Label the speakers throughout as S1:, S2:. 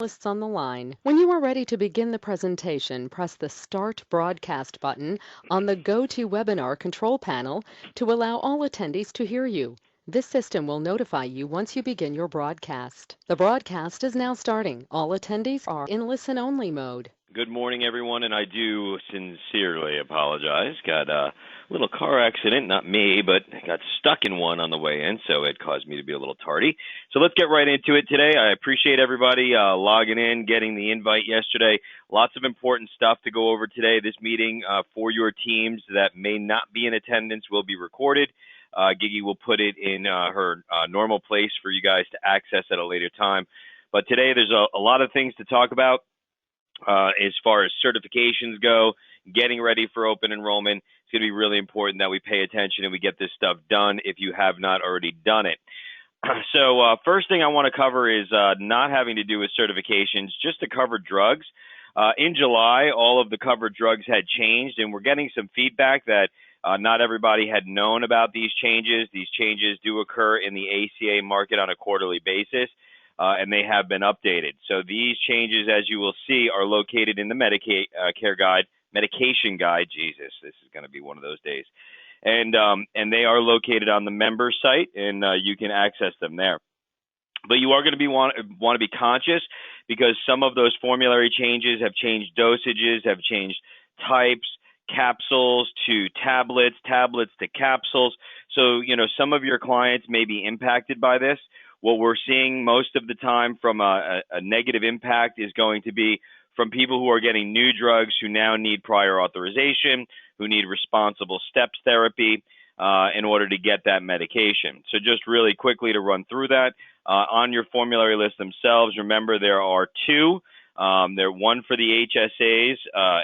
S1: Lists on the line. When you are ready to begin the presentation, press the Start Broadcast button on the GoToWebinar control panel to allow all attendees to hear you. This system will notify you once you begin your broadcast. The broadcast is now starting. All attendees are in listen-only mode.
S2: Good morning, everyone, and I do sincerely apologize. Got a little car accident, not me, but got stuck in one on the way in, so it caused me to be a little tardy. So let's get right into it today. I appreciate everybody logging in, getting the invite yesterday. Lots of important stuff to go over today. This meeting for your teams that may not be in attendance will be recorded. Gigi will put it in her normal place for you guys to access at a later time. But today there's a lot of things to talk about. As far as certifications go, getting ready for open enrollment, it's going to be really important that we pay attention and we get this stuff done if you have not already done it. So first thing I want to cover is not having to do with certifications, just to cover drugs. In July, all of the covered drugs had changed, and we're getting some feedback that not everybody had known about these changes. These changes do occur in the ACA market on a quarterly basis. And they have been updated. So these changes, as you will see, are located in the Medicare guide, medication guide. Jesus, this is going to be one of those days. And they are located on the member site, and you can access them there. But you are going to want to be conscious, because some of those formulary changes have changed dosages, have changed types, capsules to tablets, tablets to capsules. So, some of your clients may be impacted by this. What we're seeing most of the time from a negative impact is going to be from people who are getting new drugs who now need prior authorization, who need responsible steps therapy in order to get that medication. So just really quickly to run through that, on your formulary list themselves, remember there are two. There one for the HSAs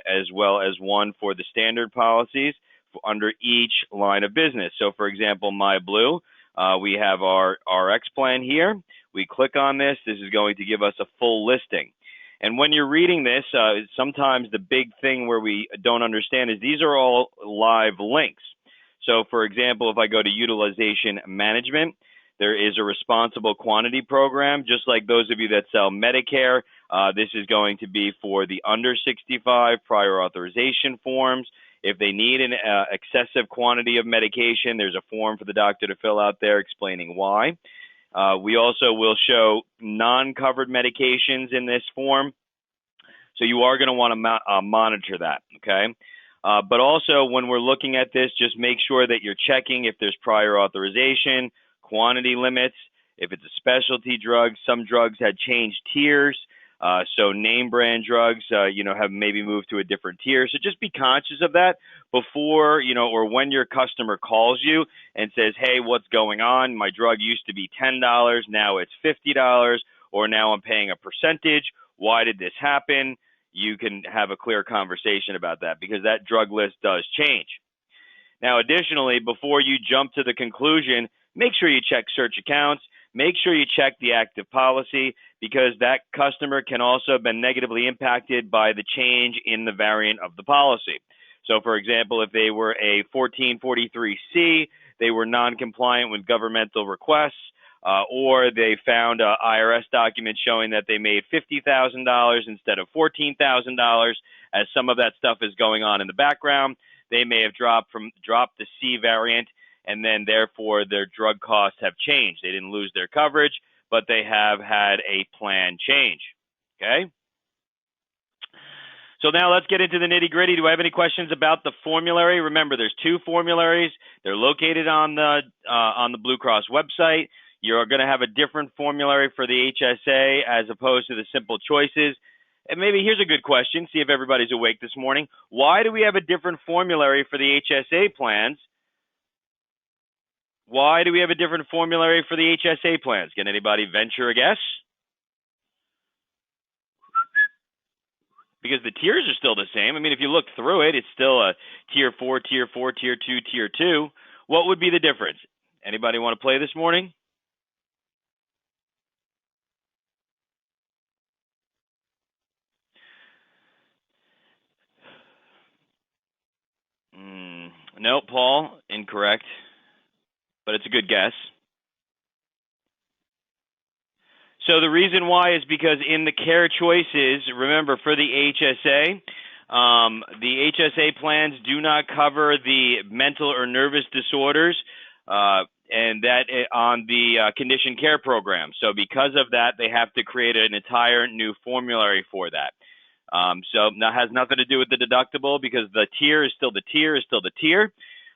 S2: as well as one for the standard policies under each line of business. So for example, MyBlue, we have our RX plan here. We click on this. This is going to give us a full listing. And when you're reading this, sometimes the big thing where we don't understand is these are all live links. So for example, if I go to utilization management, there is a responsible quantity program. Just like those of you that sell Medicare, this is going to be for the under 65 prior authorization forms. If they need an excessive quantity of medication, there's a form for the doctor to fill out there explaining why. We also will show non-covered medications in this form. So you are going to want to monitor that, okay? But also when we're looking at this, just make sure that you're checking if there's prior authorization, quantity limits. If it's a specialty drug, some drugs had changed tiers. So name brand drugs, have maybe moved to a different tier. So just be conscious of that before, or when your customer calls you and says, hey, what's going on? My drug used to be $10, now it's $50, or now I'm paying a percentage. Why did this happen? You can have a clear conversation about that, because that drug list does change. Now, additionally, before you jump to the conclusion, make sure you check search accounts. Make sure you check the active policy, because that customer can also have been negatively impacted by the change in the variant of the policy. So, for example, if they were a 1443C, they were non-compliant with governmental requests, or they found an IRS document showing that they made $50,000 instead of $14,000, as some of that stuff is going on in the background. They may have dropped the C variant, and then therefore their drug costs have changed. They didn't lose their coverage, but they have had a plan change, okay? So now let's get into the nitty-gritty. Do I have any questions about the formulary? Remember, there's two formularies. They're located on the Blue Cross website. You're going to have a different formulary for the HSA as opposed to the simple choices. And maybe here's a good question, see if everybody's awake this morning. Why do we have a different formulary for the HSA plans? Why do we have a different formulary for the HSA plans? Can anybody venture a guess? Because the tiers are still the same. I mean, if you look through it, it's still a tier 4, tier 4, tier 2, tier 2. What would be the difference? Anybody want to play this morning? No, Paul, incorrect. But it's a good guess. So the reason why is because in the care choices, remember for the HSA plans do not cover the mental or nervous disorders, and that on the condition care program. So because of that, they have to create an entire new formulary for that. So that has nothing to do with the deductible because the tier is still the tier is still the tier.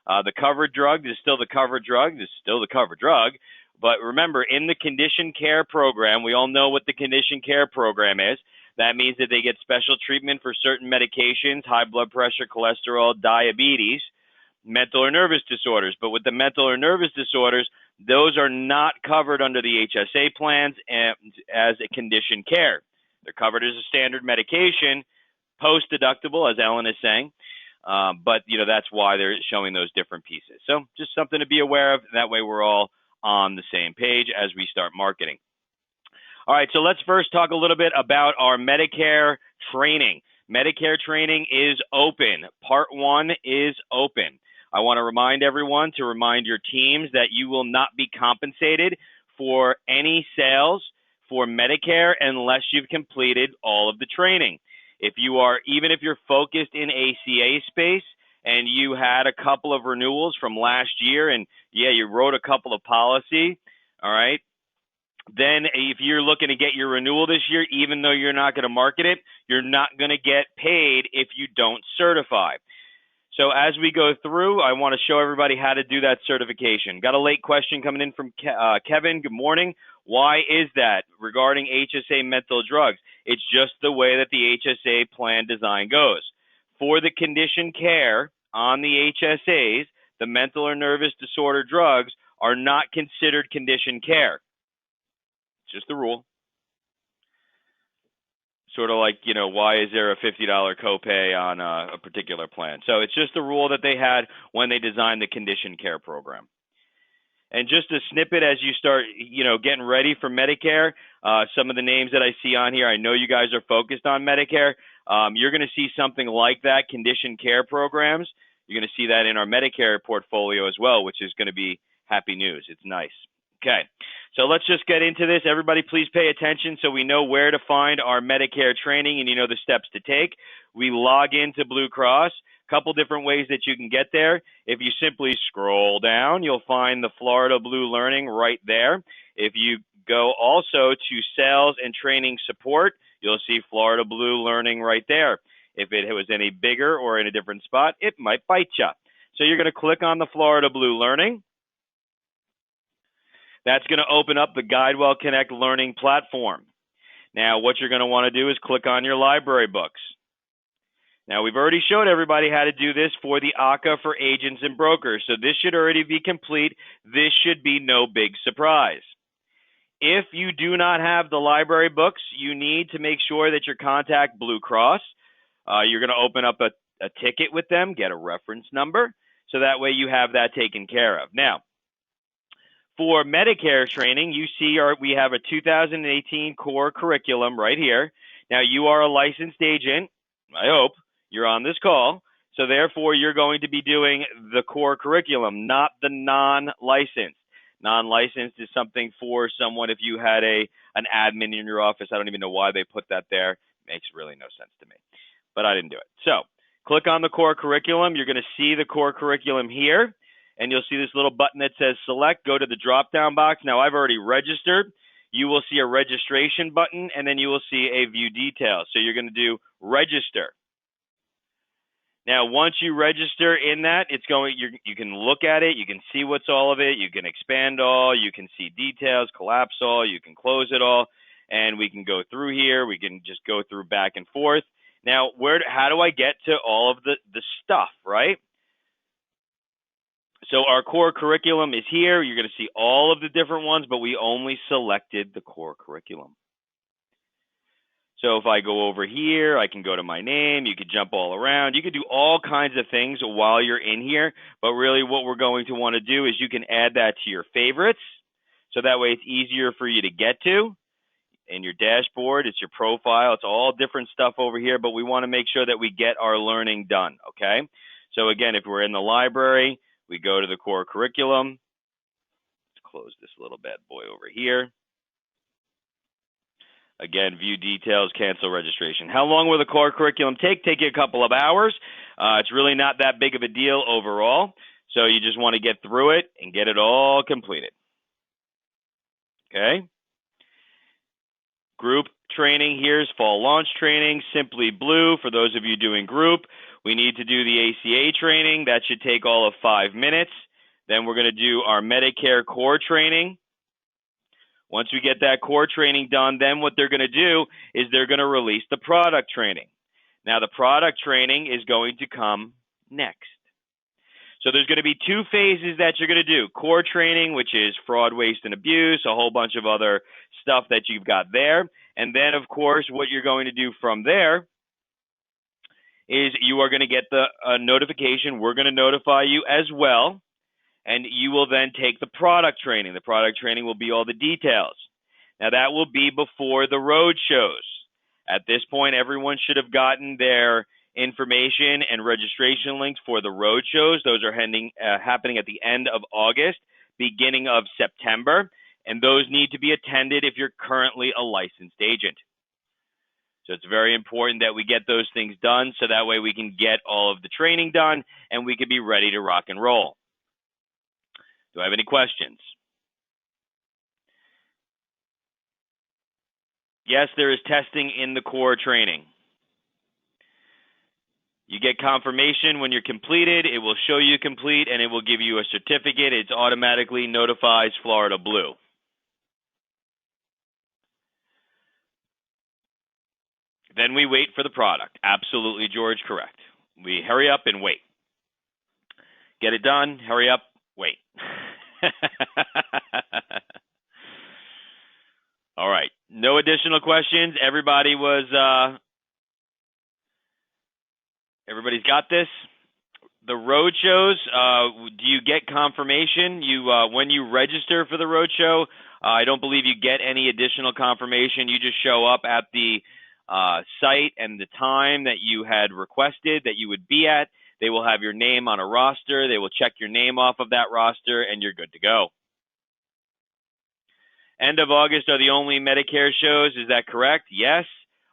S2: The covered drug is still the covered drug is still the covered drug. But remember, in the condition care program, we all know what the condition care program is. That means that they get special treatment for certain medications, high blood pressure, cholesterol, diabetes, mental or nervous disorders. But with the mental or nervous disorders, those are not covered under the HSA plans as a condition care. They're covered as a standard medication, post deductible, as Ellen is saying. But that's why they're showing those different pieces. So just something to be aware of. That way we're all on the same page as we start marketing. All right, so let's first talk a little bit about our Medicare training. Medicare training is open. Part 1 is open. I want to remind everyone to remind your teams that you will not be compensated for any sales for Medicare unless you've completed all of the training. Even if you're focused in ACA space and you had a couple of renewals from last year and you wrote a couple of policy, all right, then if you're looking to get your renewal this year, even though you're not going to market it, you're not going to get paid if you don't certify. So as we go through, I want to show everybody how to do that certification. Got a late question coming in from Kevin. Good morning. Why is that regarding HSA mental drugs? It's just the way that the HSA plan design goes. For the condition care on the HSAs, the mental or nervous disorder drugs are not considered condition care. It's just the rule. Sort of like, why is there a $50 copay on a particular plan? So it's just the rule that they had when they designed the condition care program. And just a snippet as you start, getting ready for Medicare, some of the names that I see on here, I know you guys are focused on Medicare. You're going to see something like that, condition care programs. You're going to see that in our Medicare portfolio as well, which is going to be happy news. It's nice. Okay, so let's just get into this. Everybody, please pay attention so we know where to find our Medicare training and the steps to take. We log into Blue Cross. A couple different ways that you can get there. If you simply scroll down, you'll find the Florida Blue Learning right there. If you go also to Sales and Training Support, you'll see Florida Blue Learning right there. If it was any bigger or in a different spot, it might bite you. So you're going to click on the Florida Blue Learning. That's going to open up the GuideWell Connect Learning platform. Now, what you're going to want to do is click on your library books. Now, we've already showed everybody how to do this for the ACA for agents and brokers, so this should already be complete. This should be no big surprise. If you do not have the library books, you need to make sure that you contact Blue Cross. You're going to open up a ticket with them, get a reference number, so that way you have that taken care of. Now, for Medicare training, you see we have a 2018 core curriculum right here. Now, you are a licensed agent, I hope. You're on this call. So therefore, you're going to be doing the core curriculum, not the non-licensed. Non-licensed is something for someone if you had an admin in your office. I don't even know why they put that there. Makes really no sense to me. But I didn't do it. So click on the core curriculum. You're going to see the core curriculum here. And you'll see this little button that says select. Go to the drop-down box. Now, I've already registered. You will see a registration button, and then you will see a view details. So you're going to do register. Now, once you register in that, you can look at it. You can see what's all of it. You can expand all. You can see details, collapse all. You can close it all. And we can go through here. We can just go through back and forth. Now, how do I get to all of the stuff, right? So our core curriculum is here. You're going to see all of the different ones, but we only selected the core curriculum. So if I go over here, I can go to my name. You could jump all around. You could do all kinds of things while you're in here. But really what we're going to want to do is you can add that to your favorites. So that way it's easier for you to get to. In your dashboard, it's your profile. It's all different stuff over here. But we want to make sure that we get our learning done, okay? So again, if we're in the library, we go to the core curriculum. Let's close this little bad boy over here. Again, view details, cancel registration. How long will the core curriculum take? Take you a couple of hours. It's really not that big of a deal overall. So you just want to get through it and get it all completed. Okay? Group training here is fall launch training, Simply Blue for those of you doing group. We need to do the ACA training. That should take all of 5 minutes. Then we're going to do our Medicare core training. Once we get that core training done, then what they're going to do is they're going to release the product training. Now, the product training is going to come next. So there's going to be 2 phases that you're going to do. Core training, which is fraud, waste, and abuse, a whole bunch of other stuff that you've got there. And then, of course, what you're going to do from there is you are going to get the notification. We're going to notify you as well. And you will then take the product training. The product training will be all the details. Now, that will be before the road shows. At this point, everyone should have gotten their information and registration links for the road shows. Those are happening at the end of August, beginning of September, and those need to be attended if you're currently a licensed agent. So it's very important that we get those things done so that way we can get all of the training done and we can be ready to rock and roll. Do I have any questions? Yes, there is testing in the core training. You get confirmation when you're completed. It will show you complete, and it will give you a certificate. It automatically notifies Florida Blue. Then we wait for the product. Absolutely, George, correct. We hurry up and wait. Get it done, hurry up, wait. All right. No additional questions. Everybody's got this. The road shows, do you get confirmation? When you register for the road show, I don't believe you get any additional confirmation. You just show up at the site and the time that you had requested that you would be at. They will have your name on a roster. They will check your name off of that roster, and you're good to go. End of August are the only Medicare shows. Is that correct? Yes.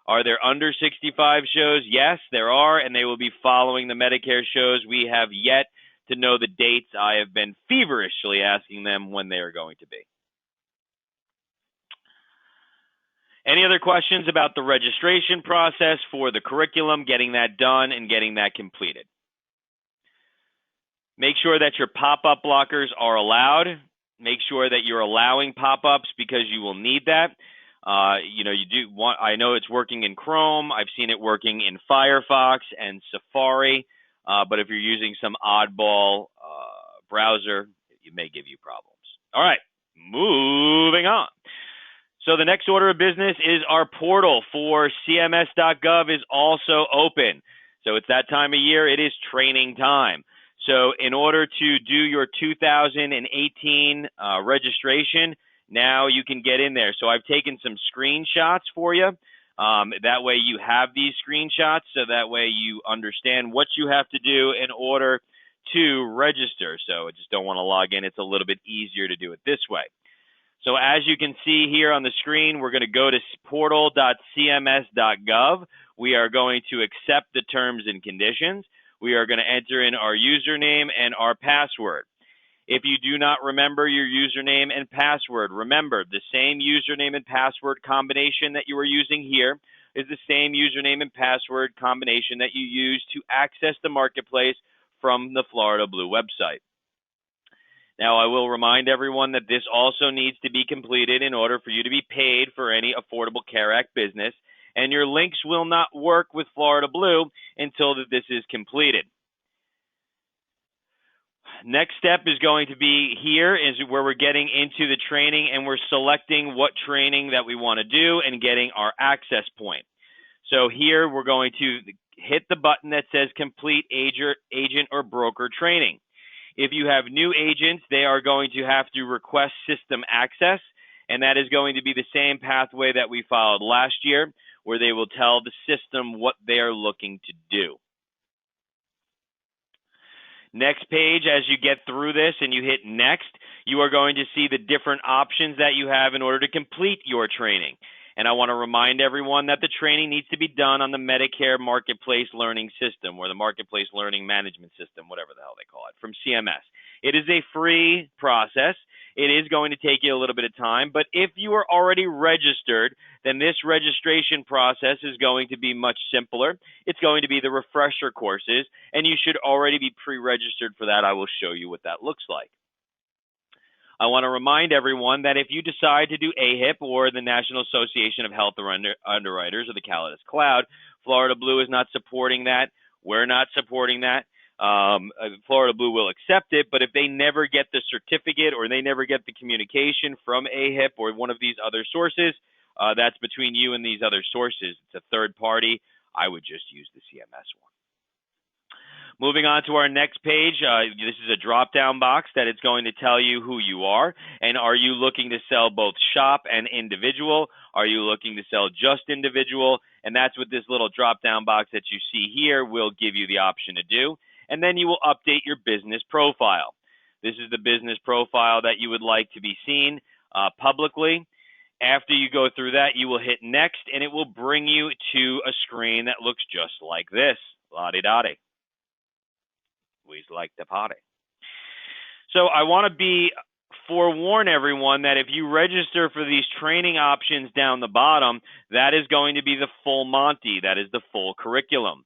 S2: Are there under 65 shows? Yes, there are, and they will be following the Medicare shows. We have yet to know the dates. I have been feverishly asking them when they are going to be. Any other questions about the registration process for the curriculum, getting that done and getting that completed? Make sure that your pop-up blockers are allowed. Make sure that you're allowing pop-ups because you will need that. You do want. I know it's working in Chrome. I've seen it working in Firefox and Safari. But if you're using some oddball browser, it may give you problems. All right, moving on. So the next order of business is our portal for CMS.gov is also open. So it's that time of year. It is training time. So in order to do your 2018 registration, now you can get in there. So I've taken some screenshots for you. That way you have these screenshots, so that way you understand what you have to do in order to register. So I just don't want to log in. It's a little bit easier to do it this way. So as you can see here on the screen, we're going to go to portal.cms.gov. We are going to accept the terms and conditions. We are going to enter in our username and our password. If you do not remember your username and password, remember the same username and password combination that you are using here is the same username and password combination that you use to access the marketplace from the Florida Blue website. Now, I will remind everyone that this also needs to be completed in order for you to be paid for any Affordable Care Act business, and your links will not work with Florida Blue until this is completed. Next step is going to be here is where we're getting into the training and we're selecting what training that we want to do and getting our access point. So here we're going to hit the button that says complete agent or broker training. If you have new agents, they are going to have to request system access, and that is going to be the same pathway that we followed last year, where they will tell the system what they are looking to do. Next page, as you get through this and you hit next, you are going to see the different options that you have in order to complete your training. And I want to remind everyone that the training needs to be done on the Medicare Marketplace Learning System or the Marketplace Learning Management System, whatever the hell they call it, from CMS. It is a free process. It is going to take you a little bit of time, but if you are already registered, then this registration process is going to be much simpler. It's going to be the refresher courses, and you should already be pre-registered for that. I will show you what that looks like. I want to remind everyone that if you decide to do AHIP or the National Association of Health Underwriters or the Calidus Cloud, Florida Blue is not supporting that. We're not supporting that. Florida Blue will accept it, but if they never get the certificate or they never get the communication from AHIP or one of these other sources, that's between you and these other sources. It's a third party. I would just use the CMS one. Moving on to our next page, this is a drop-down box that it's going to tell you who you are, and are you looking to sell both shop and individual? Are you looking to sell just individual? And that's what this little drop-down box that you see here will give you the option to do. And then you will update your business profile. This is the business profile that you would like to be seen publicly. After you go through that, you will hit next, and it will bring you to a screen that looks just like this. La-di-da-di. We like the party. So I want to forewarn everyone that if you register for these training options down the bottom, that is going to be the full Monty. That is the full curriculum.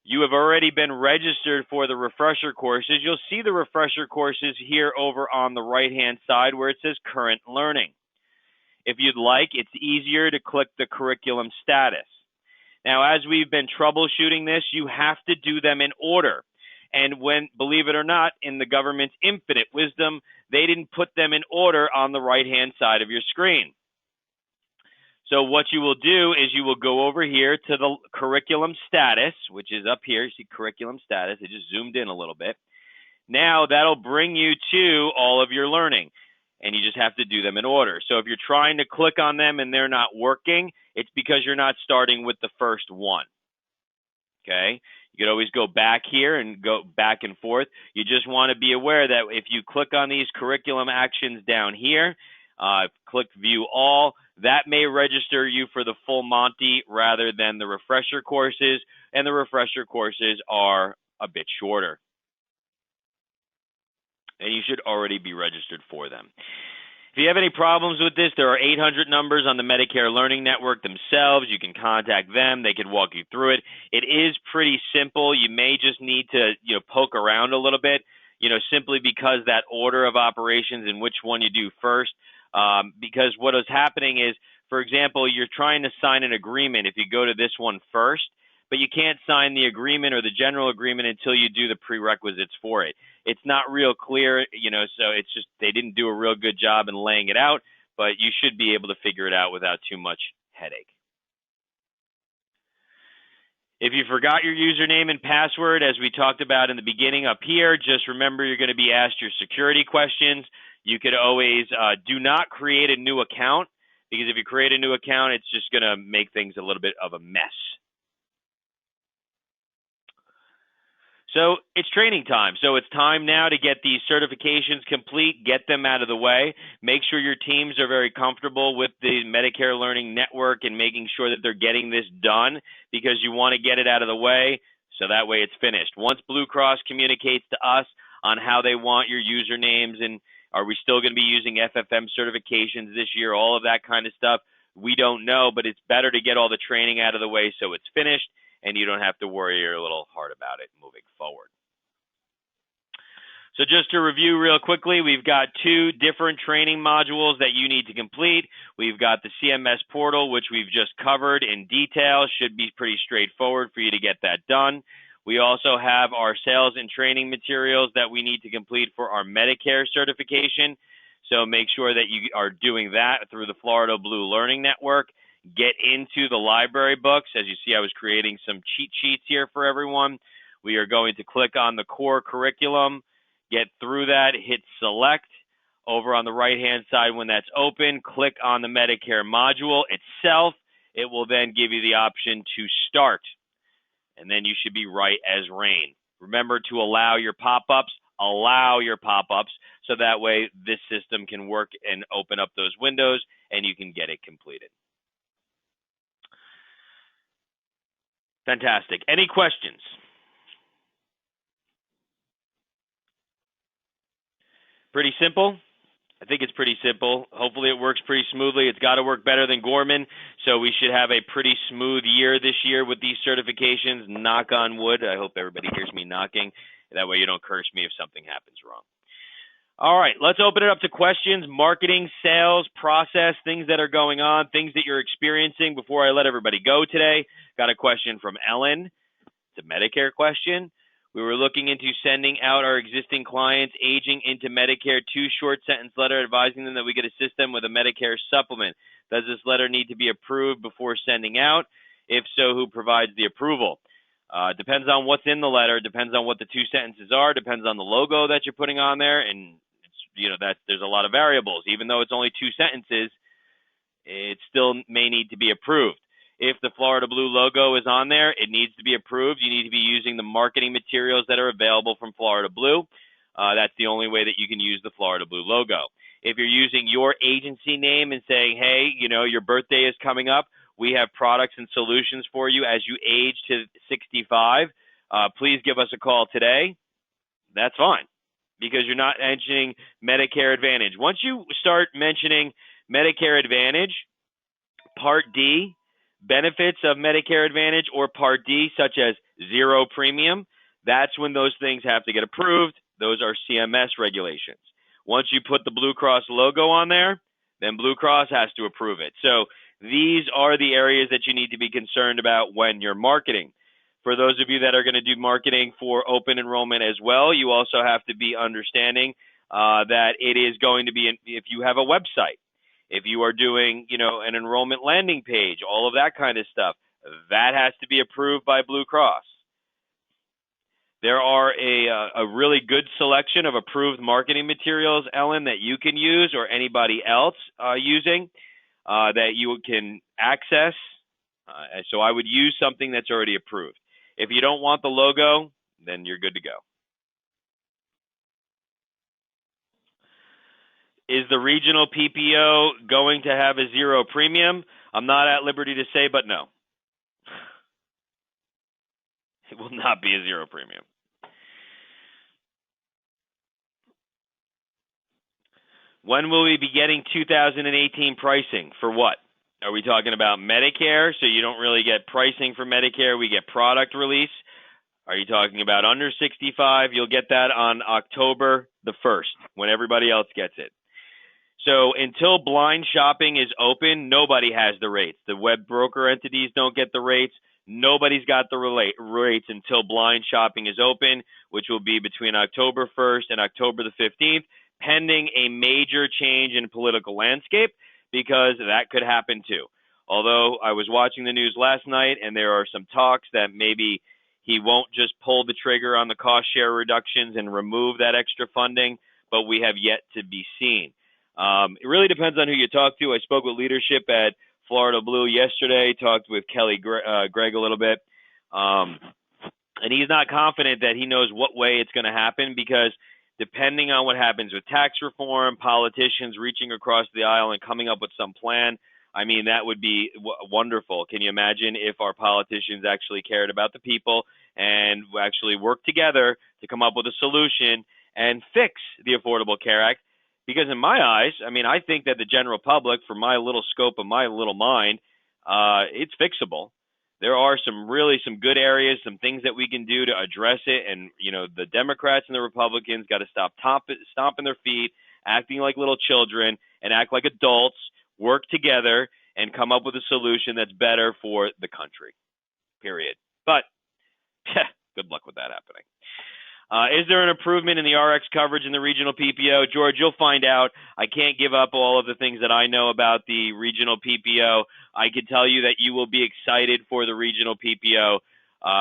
S2: You have already been registered for the refresher courses. You'll see the refresher courses here over on the right-hand side where it says current learning. If you'd like, it's easier to click the curriculum status. Now, as we've been troubleshooting this, you have to do them in order. And when, believe it or not, in the government's infinite wisdom, they didn't put them in order on the right-hand side of your screen. So what you will do is you will go over here to the curriculum status, which is up here. You see curriculum status. It just zoomed in a little bit. Now that'll bring you to all of your learning, and you just have to do them in order. So if you're trying to click on them and they're not working, it's because you're not starting with the first one. Okay? You could always go back here and go back and forth. You just want to be aware that if you click on these curriculum actions down here, click view all, that may register you for the full Monty rather than the refresher courses, and the refresher courses are a bit shorter. And you should already be registered for them. If you have any problems with this, there are 800 numbers on the Medicare Learning Network themselves. You can contact them. They can walk you through it. It is pretty simple. You may just need to, poke around a little bit, simply because that order of operations and which one you do first. Because what is happening is, for example, you're trying to sign an agreement if you go to this one first, but you can't sign the agreement or the general agreement until you do the prerequisites for it. It's not real clear, so it's just they didn't do a real good job in laying it out, but you should be able to figure it out without too much headache. If you forgot your username and password, as we talked about in the beginning up here, just remember you're going to be asked your security questions. You could always do not create a new account, because if you create a new account, it's just going to make things a little bit of a mess. So it's training time. So it's time now to get these certifications complete, get them out of the way, make sure your teams are very comfortable with the Medicare Learning Network and making sure that they're getting this done, because you want to get it out of the way so that way it's finished. Once Blue Cross communicates to us on how they want your usernames and are we still going to be using FFM certifications this year, all of that kind of stuff, we don't know, but it's better to get all the training out of the way so it's finished, and you don't have to worry a little hard about it moving forward. So just to review real quickly, we've got 2 different training modules that you need to complete. We've got the CMS portal, which we've just covered in detail. Should be pretty straightforward for you to get that done. We also have our sales and training materials that we need to complete for our Medicare certification. So make sure that you are doing that through the Florida Blue Learning Network. Get into the library books. As you see, I was creating some cheat sheets here for everyone. We are going to click on the core curriculum, get through that, hit select. Over on the right-hand side when that's open, click on the Medicare module itself. It will then give you the option to start. And then you should be right as rain. Remember to allow your pop-ups, so that way this system can work and open up those windows and you can get it completed. Fantastic. Any questions? Pretty simple? I think it's pretty simple. Hopefully it works pretty smoothly. It's got to work better than Gorman, so we should have a pretty smooth year this year with these certifications. Knock on wood. I hope everybody hears me knocking. That way you don't curse me if something happens wrong. All right, let's open it up to questions, marketing, sales, process, things that are going on, things that you're experiencing before I let everybody go today. Got a question from Ellen. It's a Medicare question. We were looking into sending out our existing clients aging into Medicare 2 short sentence letter advising them that we could assist them with a Medicare supplement. Does this letter need to be approved before sending out? If so, who provides the approval? Depends on what's in the letter, depends on what the 2 sentences are, depends on the logo that you're putting on there, and there's a lot of variables. Even though it's only 2 sentences, it still may need to be approved. If the Florida Blue logo is on there, it needs to be approved. You need to be using the marketing materials that are available from Florida Blue. That's the only way that you can use the Florida Blue logo. If you're using your agency name and saying, hey, your birthday is coming up, we have products and solutions for you as you age to 65, please give us a call today. That's fine, because you're not mentioning Medicare Advantage. Once you start mentioning Medicare Advantage, Part D, benefits of Medicare Advantage, or Part D, such as zero premium, that's when those things have to get approved. Those are CMS regulations. Once you put the Blue Cross logo on there, then Blue Cross has to approve it. So these are the areas that you need to be concerned about when you're marketing. For those of you that are going to do marketing for open enrollment as well, you also have to be understanding that it is going to be, if you have a website, if you are doing, an enrollment landing page, all of that kind of stuff, that has to be approved by Blue Cross. There are a really good selection of approved marketing materials, Ellen, that you can use or anybody else using that you can access. So I would use something that's already approved. If you don't want the logo, then you're good to go. Is the regional PPO going to have a zero premium? I'm not at liberty to say, but no. It will not be a zero premium. When will we be getting 2018 pricing? For what? Are we talking about Medicare? So you don't really get pricing for Medicare. We get product release. Are you talking about under 65? You'll get that on October the 1st when everybody else gets it. So until blind shopping is open, nobody has the rates. The web broker entities don't get the rates. Nobody's got the rates until blind shopping is open, which will be between October 1st and October the 15th, pending a major change in political landscape, because that could happen too. Although I was watching the news last night, and there are some talks that maybe he won't just pull the trigger on the cost share reductions and remove that extra funding, but we have yet to be seen. It really depends on who you talk to. I spoke with leadership at Florida Blue yesterday, talked with Kelly Gregg a little bit, and he's not confident that he knows what way it's going to happen, because depending on what happens with tax reform, politicians reaching across the aisle and coming up with some plan, I mean, that would be wonderful. Can you imagine if our politicians actually cared about the people and actually worked together to come up with a solution and fix the Affordable Care Act? Because in my eyes, I mean, I think that the general public, for my little scope of my little mind, it's fixable. There are some good areas, some things that we can do to address it. And, the Democrats and the Republicans got to stop stomping their feet, acting like little children, and act like adults, work together, and come up with a solution that's better for the country, period. But good luck with that happening. Is there an improvement in the RX coverage in the regional PPO? George, you'll find out. I can't give up all of the things that I know about the regional PPO. I can tell you that you will be excited for the regional PPO,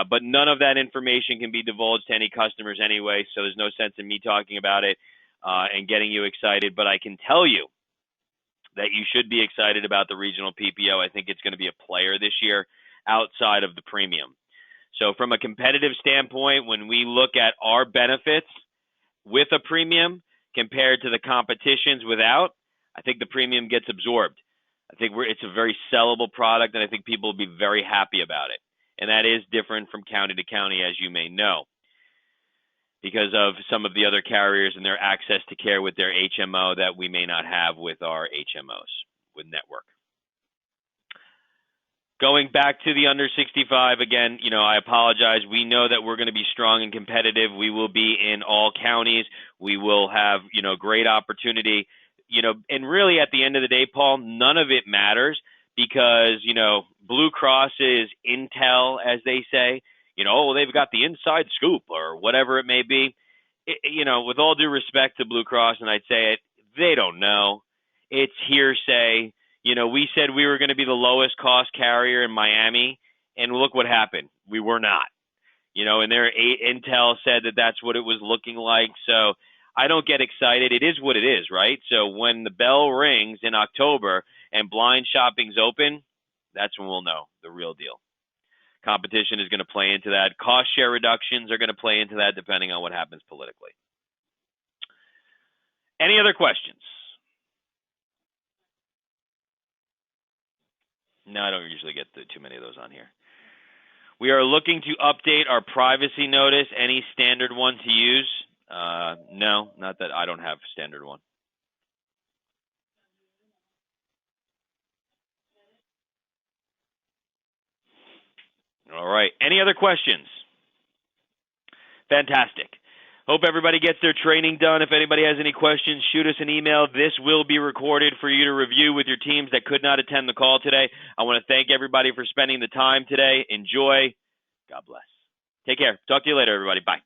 S2: but none of that information can be divulged to any customers anyway, so there's no sense in me talking about it and getting you excited. But I can tell you that you should be excited about the regional PPO. I think it's going to be a player this year outside of the premium. So from a competitive standpoint, when we look at our benefits with a premium compared to the competitions without, I think the premium gets absorbed. I think it's a very sellable product, and I think people will be very happy about it. and that is different from county to county, as you may know, because of some of the other carriers and their access to care with their HMO that we may not have with our HMOs, with network. Going back to the under 65, again, I apologize. We know that we're going to be strong and competitive. We will be in all counties. We will have, great opportunity. And really at the end of the day, Paul, none of it matters because, Blue Cross is intel, as they say. They've got the inside scoop or whatever it may be. With all due respect to Blue Cross, and I'd say it, they don't know. It's hearsay. We said we were going to be the lowest cost carrier in Miami, and look what happened. We were not. And their intel said that that's what it was looking like. So I don't get excited. It is what it is, right? So when the bell rings in October and blind shopping's open, that's when we'll know the real deal. Competition is going to play into that. Cost share reductions are going to play into that depending on what happens politically. Any other questions? No, I don't usually get too many of those on here. We are looking to update our privacy notice. Any standard one to use? No, not that I don't have standard one. All right. Any other questions? Fantastic. Hope everybody gets their training done. If anybody has any questions, shoot us an email. This will be recorded for you to review with your teams that could not attend the call today. I want to thank everybody for spending the time today. Enjoy. God bless. Take care. Talk to you later, everybody. Bye.